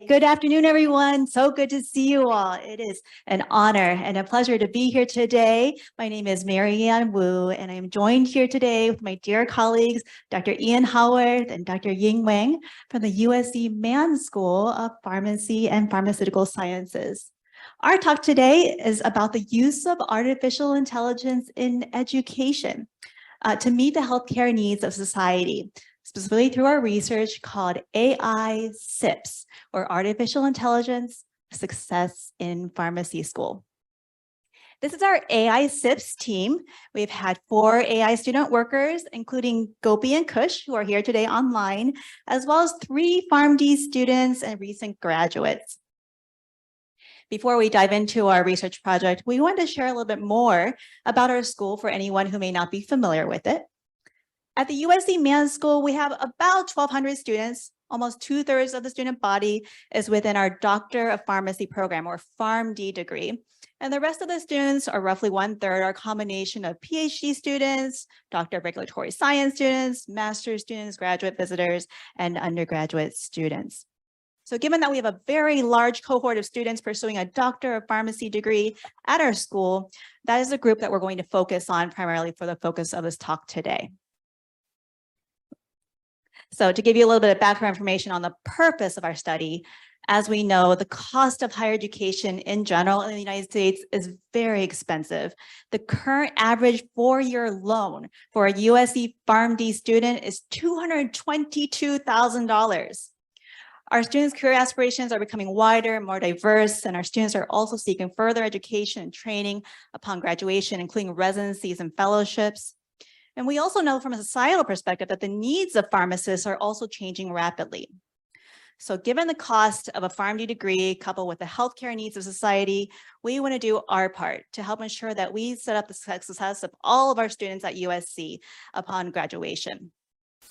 Good afternoon, everyone. So good to see you all. It is an honor and a pleasure to be here today. My name is Maryann Wu, and I'm joined here today with my dear colleagues, Dr. Ian Haworth and Dr. Ying Wang from the USC Mann School of Pharmacy and Pharmaceutical Sciences. Our talk today is about the use of artificial intelligence in education to meet the healthcare needs of society, specifically through our research called AI-SiPS, or Artificial Intelligence Success in Pharmacy School. This is our AI-SiPS team. We've had 4 AI student workers, including Gopi and Kush, who are here today online, as well as 3 PharmD students and recent graduates. Before we dive into our research project, we want to share a little bit more about our school for anyone who may not be familiar with it. At the USC Mann School, we have about 1,200 students. Almost 2/3 of the student body is within our Doctor of Pharmacy program, or PharmD degree. And the rest of the students, are roughly 1/3, are a combination of PhD students, Doctor of Regulatory Science students, master's students, graduate visitors, and undergraduate students. So given that we have a very large cohort of students pursuing a Doctor of Pharmacy degree at our school, that is a group that we're going to focus on primarily for the focus of this talk today. So to give you a little bit of background information on the purpose of our study, as we know, the cost of higher education in general in the United States is very expensive. The current average 4-year loan for a USC PharmD student is $222,000. Our students' career aspirations are becoming wider and more diverse, and our students are also seeking further education and training upon graduation, including residencies and fellowships. And we also know from a societal perspective that the needs of pharmacists are also changing rapidly. So given the cost of a PharmD degree coupled with the healthcare needs of society, we want to do our part to help ensure that we set up the success of all of our students at USC upon graduation.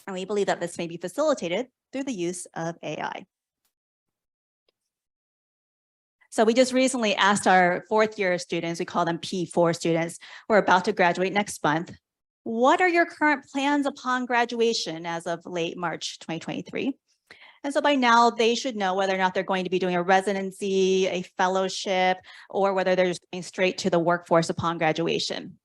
And we believe that this may be facilitated through the use of AI. So we just recently asked our 4th-year students, we call them P4 students, who are about to graduate next month, what are your current plans upon graduation as of late March 2023? And so by now they should know whether or not they're going to be doing a residency, a fellowship, or whether they're just going straight to the workforce upon graduation.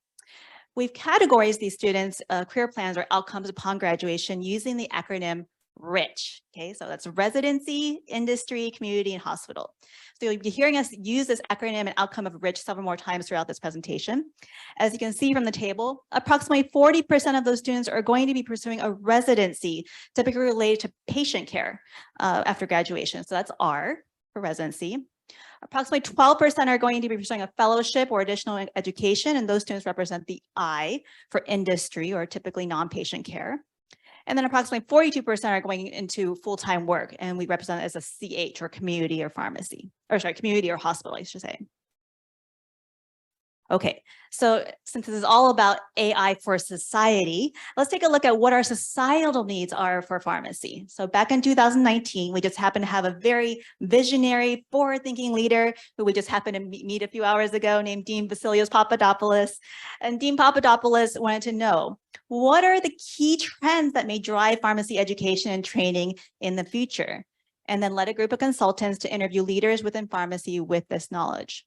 We've categorized these students' career plans or outcomes upon graduation using the acronym RICH. Okay, so that's residency, industry, community, and hospital. So you'll be hearing us use this acronym and outcome of RICH several more times throughout this presentation. As you can see from the table, approximately 40% of those students are going to be pursuing a residency, typically related to patient care after graduation. So that's R for residency. Approximately 12% are going to be pursuing a fellowship or additional education, and those students represent the I for industry or typically non-patient care. And then approximately 42% are going into full-time work, and we represent it as a CH or community or pharmacy, or sorry, community or hospital, I should say. Okay, so since this is all about AI for society, let's take a look at what our societal needs are for pharmacy. So back in 2019, we just happened to have a very visionary, forward-thinking leader who we just happened to meet a few hours ago named Dean Vasilios Papadopoulos. And Dean Papadopoulos wanted to know, what are the key trends that may drive pharmacy education and training in the future? And then led a group of consultants to interview leaders within pharmacy with this knowledge.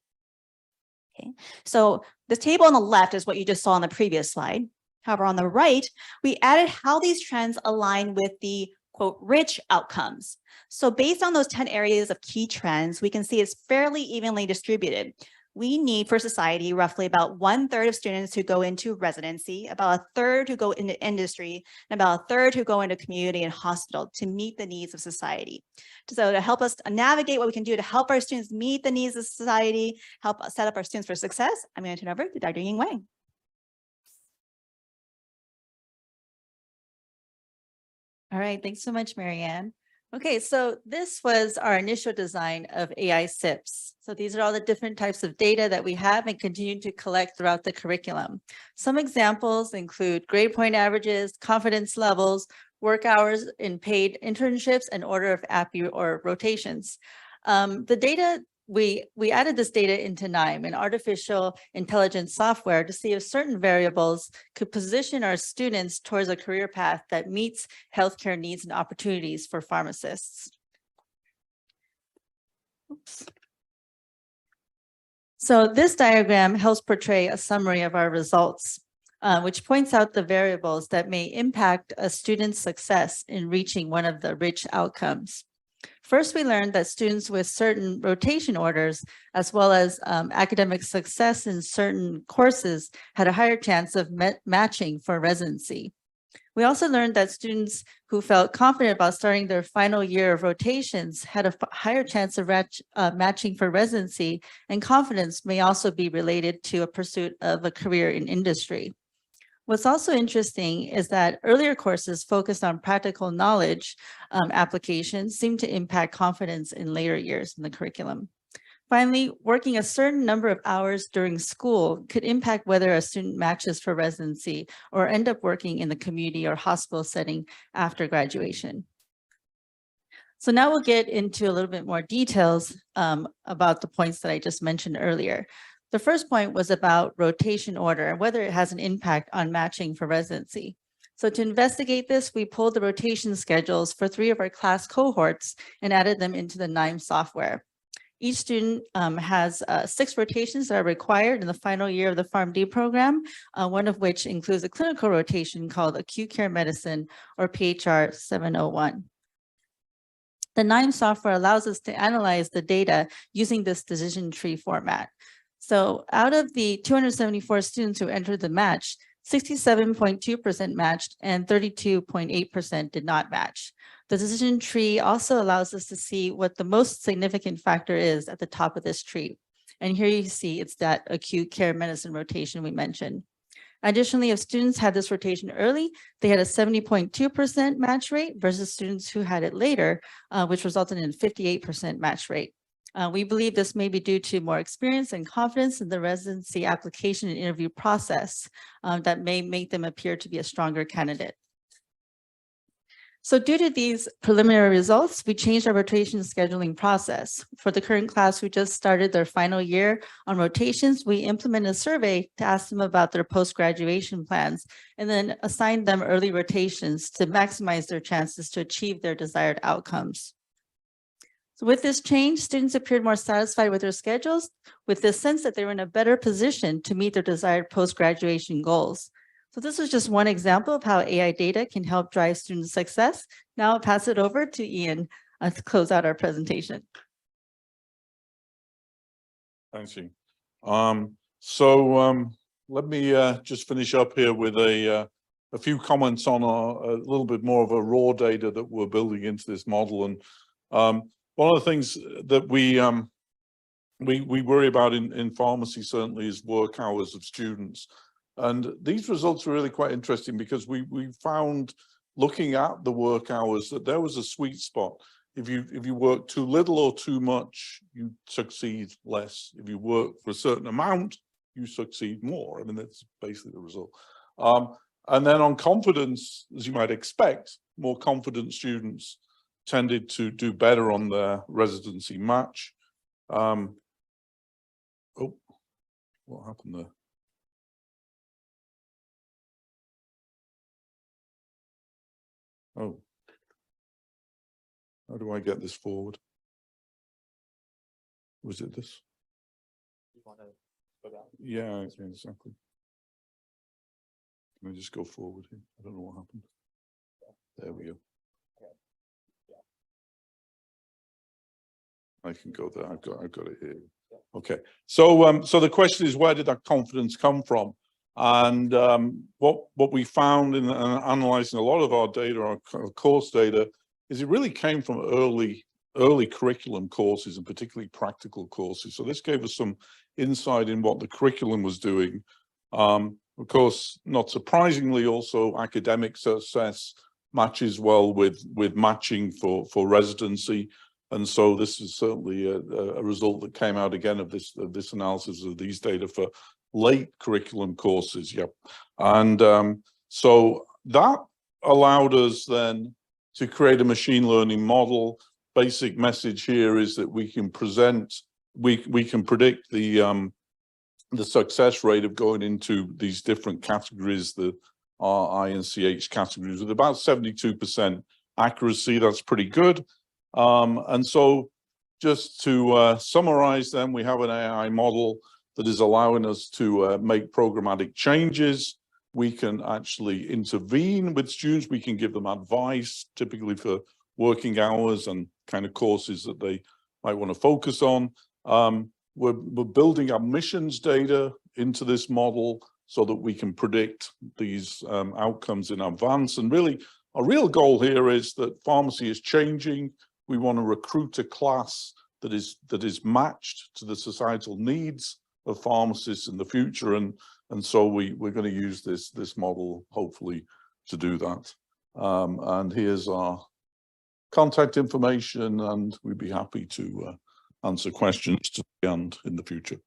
Okay, so this table on the left is what you just saw on the previous slide. However, on the right, we added how these trends align with the quote, rich outcomes. So based on those 10 areas of key trends, we can see it's fairly evenly distributed. We need for society roughly about 1/3 of students who go into residency, about 1/3 who go into industry, and about 1/3 who go into community and hospital to meet the needs of society. So to help us navigate what we can do to help our students meet the needs of society, help us set up our students for success, I'm going to turn over to Dr. Ying Wang. All right, thanks so much, Maryann. Okay, so this was our initial design of AI-SiPS. So these are all the different types of data that we have and continue to collect throughout the curriculum. Some examples include grade point averages, confidence levels, work hours in paid internships, and order of API or rotations. The data we added this data into KNIME, an artificial intelligence software, to see if certain variables could position our students towards a career path that meets healthcare needs and opportunities for pharmacists. Oops. So this diagram helps portray a summary of our results, which points out the variables that may impact a student's success in reaching one of the rich outcomes. First, we learned that students with certain rotation orders, as well as academic success in certain courses, had a higher chance of matching for residency. We also learned that students who felt confident about starting their final year of rotations had a higher chance of matching for residency, and confidence may also be related to a pursuit of a career in industry. What's also interesting is that earlier courses focused on practical knowledge applications seem to impact confidence in later years in the curriculum. Finally, working a certain number of hours during school could impact whether a student matches for residency or end up working in the community or hospital setting after graduation. So now we'll get into a little bit more details about the points that I just mentioned earlier. The first point was about rotation order and whether it has an impact on matching for residency. So to investigate this, we pulled the rotation schedules for 3 of our class cohorts and added them into the NIME software. Each student has 6 rotations that are required in the final year of the PharmD program, one of which includes a clinical rotation called Acute Care Medicine, or PHR 701. The NIME software allows us to analyze the data using this decision tree format. So out of the 274 students who entered the match, 67.2% matched and 32.8% did not match. The decision tree also allows us to see what the most significant factor is at the top of this tree. And here you see it's that acute care medicine rotation we mentioned. Additionally, if students had this rotation early, they had a 70.2% match rate versus students who had it later, which resulted in a 58% match rate. We believe this may be due to more experience and confidence in the residency application and interview process that may make them appear to be a stronger candidate. So due to these preliminary results, we changed our rotation scheduling process. For the current class who just started their final year on rotations, we implemented a survey to ask them about their post-graduation plans and then assigned them early rotations to maximize their chances to achieve their desired outcomes. So with this change, students appeared more satisfied with their schedules, with the sense that they were in a better position to meet their desired post-graduation goals. So this was just one example of how AI data can help drive student success. Now I'll pass it over to Ian to close out our presentation. Thanks, Ying. Let me just finish up here with a few comments on a little bit more of a raw data that we're building into this model. And one of the things that we worry about in pharmacy certainly is work hours of students. And these results are really quite interesting because we found, looking at the work hours, that there was a sweet spot. If you work too little or too much, you succeed less. If you work for a certain amount, you succeed more. I mean, that's basically the result. And then on confidence, as you might expect, more confident students tended to do better on their residency match. Oh, what happened there? Oh, how do I get this forward? Was it this? You want to go down? Yeah, exactly. Let me just go forward here. I don't know what happened. There we go. I can go there. I've got it here. Okay. So so the question is, where did that confidence come from? And what we found in analyzing a lot of our data, our course data, is it really came from early curriculum courses, and particularly practical courses. So this gave us some insight in what the curriculum was doing. Of course, not surprisingly, also academic success matches well with matching for residency. And so this is certainly a result that came out again of this analysis of these data for late curriculum courses. Yep. And so that allowed us then to create a machine learning model. Basic message here is that we can predict the success rate of going into these different categories, the R, I, and CH categories, with about 72% accuracy. That's pretty good. And so just to summarize them, we have an AI model that is allowing us to make programmatic changes. We can actually intervene with students. We can give them advice, typically for working hours and kind of courses that they might want to focus on. We're building admissions data into this model so that we can predict these outcomes in advance. And really, our real goal here is that pharmacy is changing. We want to recruit a class that is matched to the societal needs of pharmacists in the future. And so we're going to use this model, hopefully, to do that. And here's our contact information, and we'd be happy to answer questions to the end in the future.